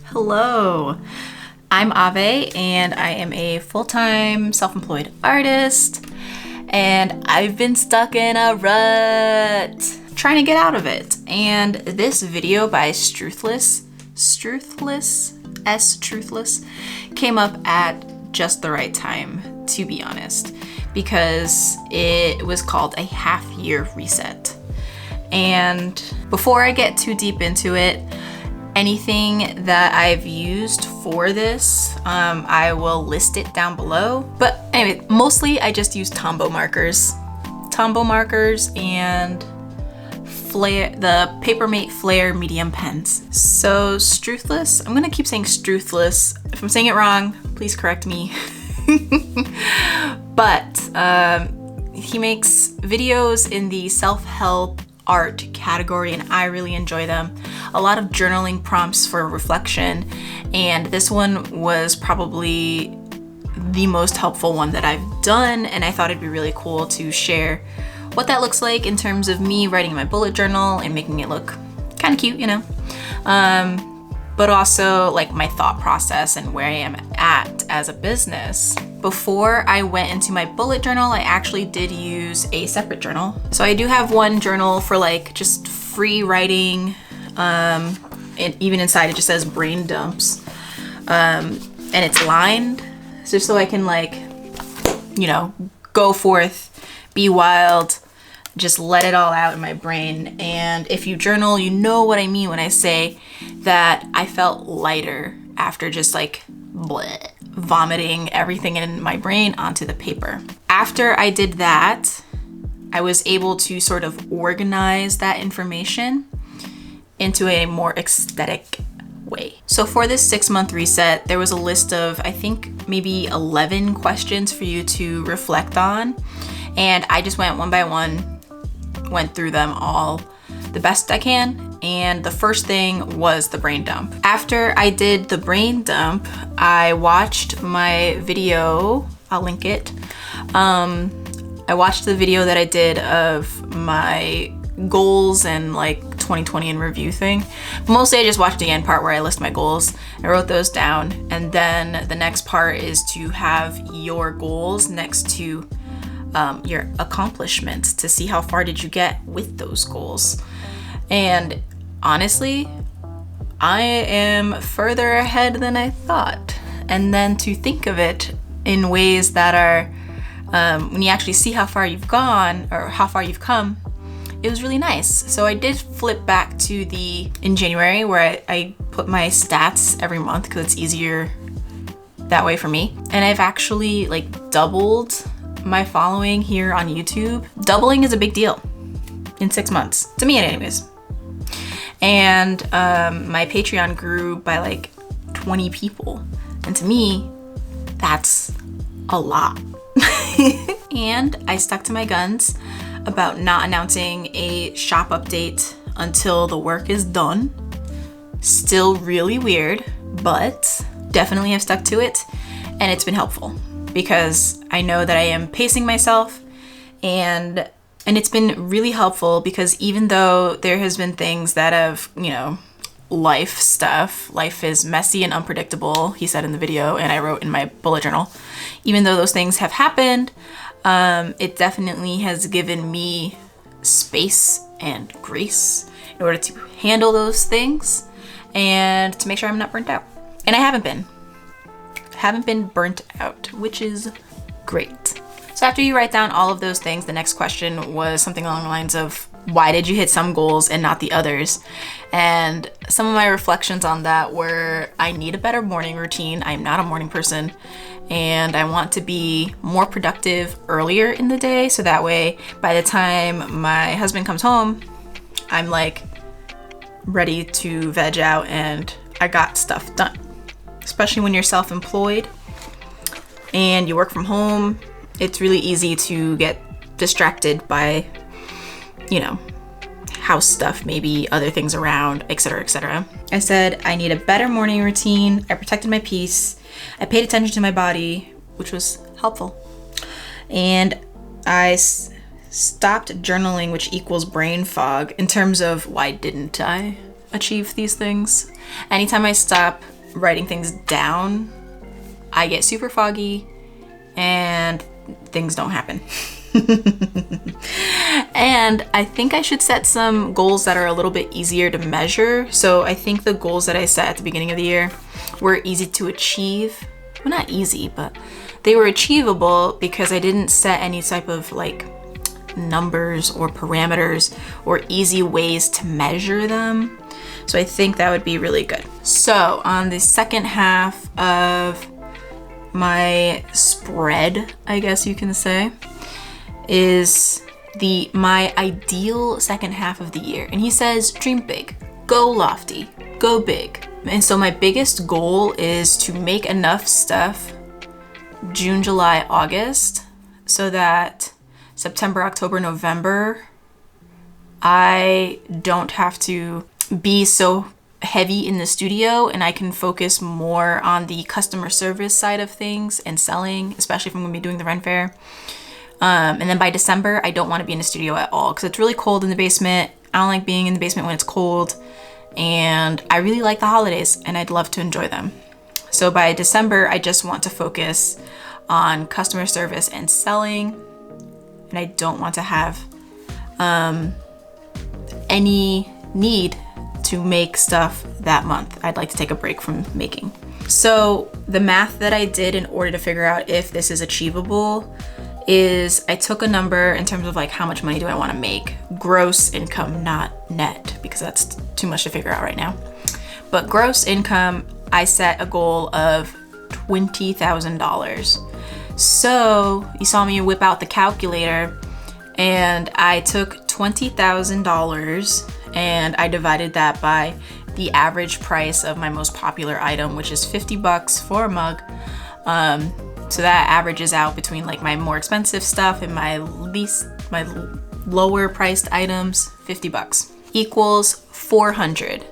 Hello, I'm Ave and I am a full-time self-employed artist and I've been stuck in a rut trying to get out of it. And this video by Struthless came up at just the right time, to be honest, because it was called a half-year reset. And before I get too deep into it, anything that I've used for this, I will list it down below. But anyway, mostly I just use Tombow markers. Tombow markers and Flair, the Papermate Flair medium pens. So Struthless, I'm gonna keep saying Struthless. If I'm saying it wrong, please correct me. But he makes videos in the self-help art category and I really enjoy them. A lot of journaling prompts for reflection, and this one was probably the most helpful one that I've done, and I thought it'd be really cool to share what that looks like in terms of me writing my bullet journal and making it look kind of cute, you know, but also like my thought process and where I am at as a business. Before I went into my bullet journal, I actually did use a separate journal. So I do have one journal for like just free writing, and even inside it just says brain dumps, and it's lined just so I can, like, you know, go forth, be wild, just let it all out in my brain. And if you journal, you know what I mean when I say that I felt lighter after just like bleh, vomiting everything in my brain onto the paper. After I did that, I was able to sort of organize that information into a more aesthetic way. So for this 6-month reset, there was a list of, I think, maybe 11 questions for you to reflect on. And I just went one by one, went through them all the best I can. And the first thing was the brain dump. After I did the brain dump, I watched my video, I'll link it. I watched the video that I did of my goals and like 2020 in review thing. Mostly I just watched the end part where I list my goals. I wrote those down. And then the next part is to have your goals next to your accomplishments to see how far did you get with those goals. And honestly, I am further ahead than I thought. And then to think of it in ways that are, when you actually see how far you've gone or how far you've come, it was really nice. So I did flip back to in January where I put my stats every month because it's easier that way for me. And I've actually like doubled my following here on YouTube. Doubling is a big deal in 6 months, to me anyways. And my Patreon grew by like 20 people. And to me, that's a lot. And I stuck to my guns about not announcing a shop update until the work is done. Still really weird, but definitely have stuck to it. And it's been helpful because I know that I am pacing myself, and it's been really helpful because even though there has been things that have, you know, life is messy and unpredictable, he said in the video, and I wrote in my bullet journal, even though those things have happened, it definitely has given me space and grace in order to handle those things and to make sure I'm not burnt out. And I haven't been burnt out, which is great. So after you write down all of those things, the next question was something along the lines of, why did you hit some goals and not the others? And some of my reflections on that were, I need a better morning routine. I'm not a morning person, and I want to be more productive earlier in the day, so that way by the time my husband comes home, I'm like ready to veg out and I got stuff done. Especially when you're self-employed and you work from home, it's really easy to get distracted by, you know, house stuff, maybe other things around, etc., etc. I said I need a better morning routine. I protected my peace. I paid attention to my body, which was helpful. And I stopped journaling, which equals brain fog, in terms of why didn't I achieve these things. Anytime I stop writing things down, I get super foggy and things don't happen. And I think I should set some goals that are a little bit easier to measure. So I think the goals that I set at the beginning of the year were easy to achieve. Well, not easy, but they were achievable because I didn't set any type of like numbers or parameters or easy ways to measure them. So I think that would be really good. So on the second half of my spread, I guess you can say, is my ideal second half of the year. And he says, dream big, go lofty, go big. And so my biggest goal is to make enough stuff June, July, August, so that September, October, November, I don't have to be so heavy in the studio and I can focus more on the customer service side of things and selling, especially if I'm gonna be doing the Ren Fair. And then by December, I don't want to be in the studio at all because it's really cold in the basement. I don't like being in the basement when it's cold, and I really like the holidays and I'd love to enjoy them. So by December, I just want to focus on customer service and selling, and I don't want to have any need to make stuff that month. I'd like to take a break from making. So the math that I did in order to figure out if this is achievable is I took a number in terms of like how much money do I want to make, gross income, not net, because that's too much to figure out right now. But gross income, I set a goal of $20,000. So you saw me whip out the calculator and I took $20,000 and I divided that by the average price of my most popular item, which is $50 for a mug. So that averages out between like my more expensive stuff and my lower priced items, $50 equals 400.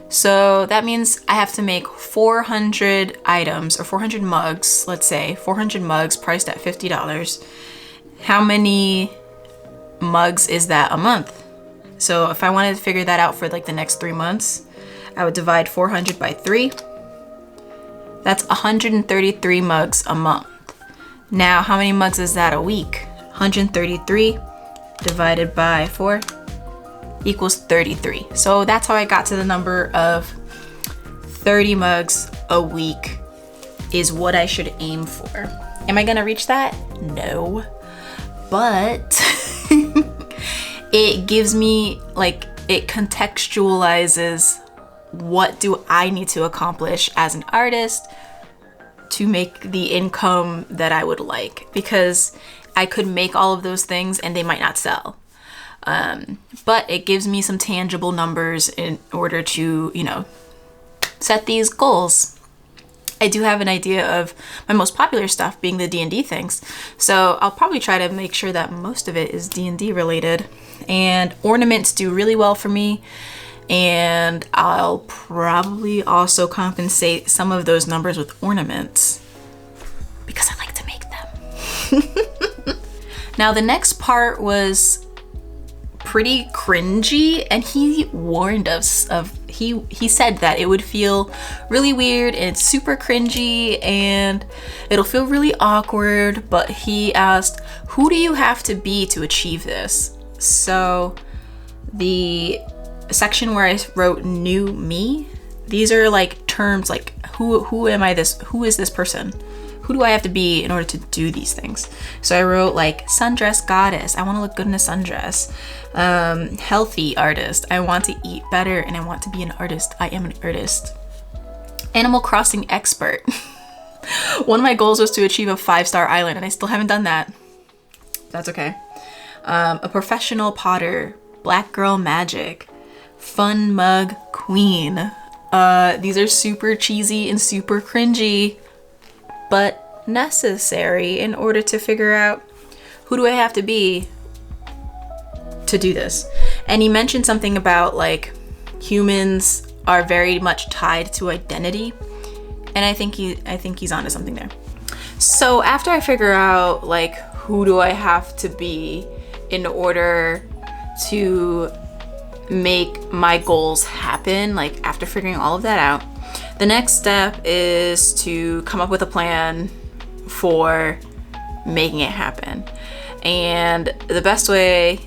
So that means I have to make 400 items or 400 mugs, let's say 400 mugs priced at $50. How many mugs is that a month? So if I wanted to figure that out for like the next 3 months, I would divide 400 by 3. That's 133 mugs a month. Now, how many mugs is that a week? 133 divided by 4 equals 33. So that's how I got to the number of 30 mugs a week is what I should aim for. Am I gonna reach that? No. But it gives me, like, it contextualizes what do I need to accomplish as an artist to make the income that I would like, because I could make all of those things and they might not sell. But it gives me some tangible numbers in order to, you know, set these goals. I do have an idea of my most popular stuff being the D&D things. So I'll probably try to make sure that most of it is D&D related. And ornaments do really well for me. And I'll probably also compensate some of those numbers with ornaments because I like to make them. Now the next part was pretty cringy, and he warned us of, he said that it would feel really weird and super cringy and it'll feel really awkward, but he asked, who do you have to be to achieve this? So the section where I wrote new me, these are like terms like who am I this, who is this person? Who do I have to be in order to do these things? So I wrote like sundress goddess, I want to look good in a sundress. Healthy artist, I want to eat better and I want to be an artist, I am an artist. Animal Crossing expert. One of my goals was to achieve a 5-star island and I still haven't done that. That's okay. A professional potter, black girl magic, fun mug queen. These are super cheesy and super cringy, but necessary in order to figure out who do I have to be to do this. And he mentioned something about like humans are very much tied to identity, and I think he's onto something there. So after I figure out like who do I have to be in order to make my goals happen, like after figuring all of that out, The next step is to come up with a plan for making it happen. And the best way,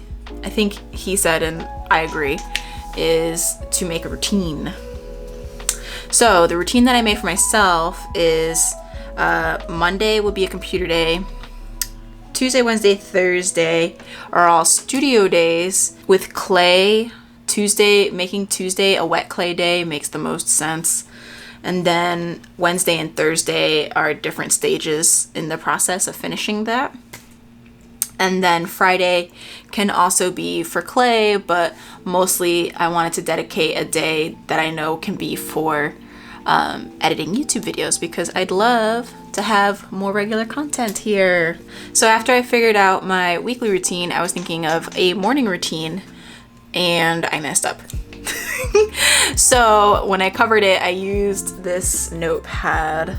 I think he said, and I agree, is to make a routine. So the routine that I made for myself is Monday will be a computer day. Tuesday, Wednesday, Thursday are all studio days with clay. Making Tuesday a wet clay day makes the most sense. And then Wednesday and Thursday are different stages in the process of finishing that. And then Friday can also be for clay, but mostly I wanted to dedicate a day that I know can be for editing YouTube videos, because I'd love to have more regular content here. So after I figured out my weekly routine, I was thinking of a morning routine, and I messed up. So when I covered it, I used this notepad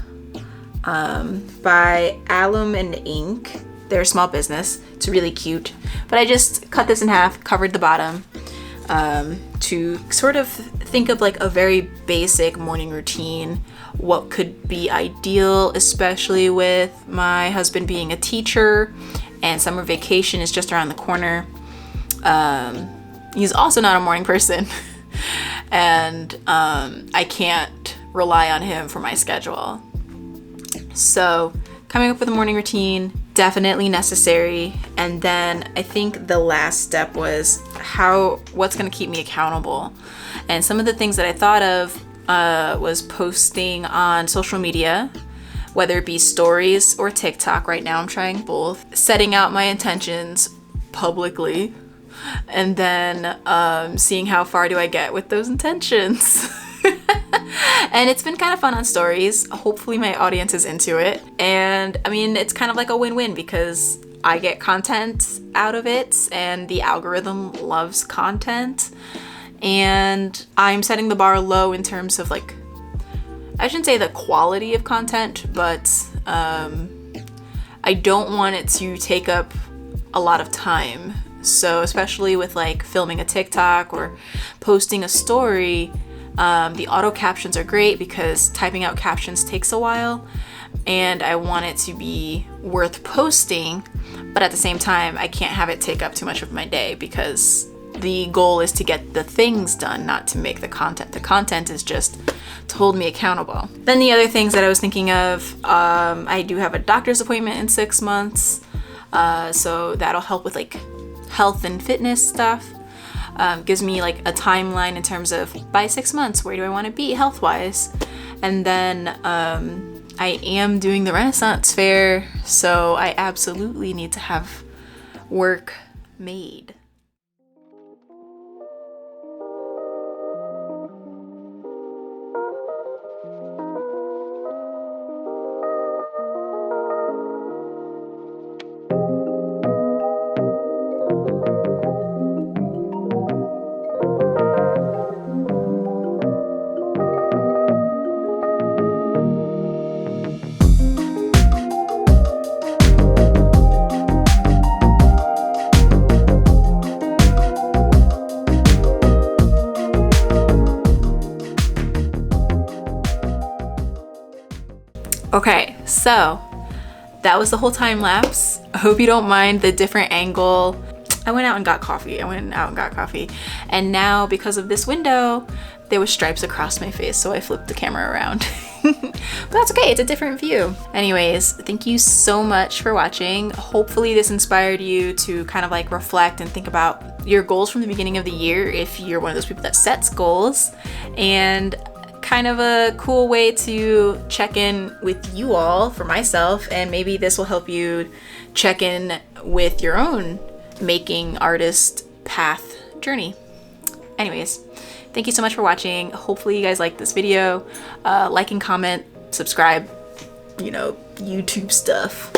by Alum and Ink. They're a small business. It's really cute. But I just cut this in half, covered the bottom, to sort of think of like a very basic morning routine. What could be ideal, especially with my husband being a teacher and summer vacation is just around the corner. He's also not a morning person. And I can't rely on him for my schedule. So coming up with a morning routine, definitely necessary. And then I think the last step was what's going to keep me accountable. And some of the things that I thought of was posting on social media, whether it be stories or TikTok. Right now I'm trying both. Setting out my intentions publicly, and then seeing how far do I get with those intentions. And it's been kind of fun on stories. Hopefully my audience is into it. And I mean, it's kind of like a win-win, because I get content out of it and the algorithm loves content. And I'm setting the bar low in terms of, like, I shouldn't say the quality of content, but I don't want it to take up a lot of time. So especially with like filming a TikTok or posting a story, the auto captions are great because typing out captions takes a while, and I want it to be worth posting, but at the same time I can't have it take up too much of my day, because the goal is to get the things done, not to make the content. The content is just to hold me accountable. Then the other things that I was thinking of, I do have a doctor's appointment in 6 months, so that'll help with like health and fitness stuff. Gives me like a timeline in terms of by 6 months, where do I want to be health wise. And then I am doing the Renaissance Fair, so I absolutely need to have work made. Okay, so that was the whole time lapse. I hope you don't mind the different angle. I went out and got coffee. And now, because of this window, there was stripes across my face, so I flipped the camera around. But that's okay, it's a different view. Anyways, thank you so much for watching. Hopefully this inspired you to kind of like reflect and think about your goals from the beginning of the year, if you're one of those people that sets goals, and kind of a cool way to check in with you all, for myself, and maybe this will help you check in with your own making artist path journey. Anyways, thank you so much for watching. Hopefully you guys liked this video. Like and comment, subscribe, you know, YouTube stuff.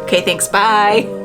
Okay, thanks, bye.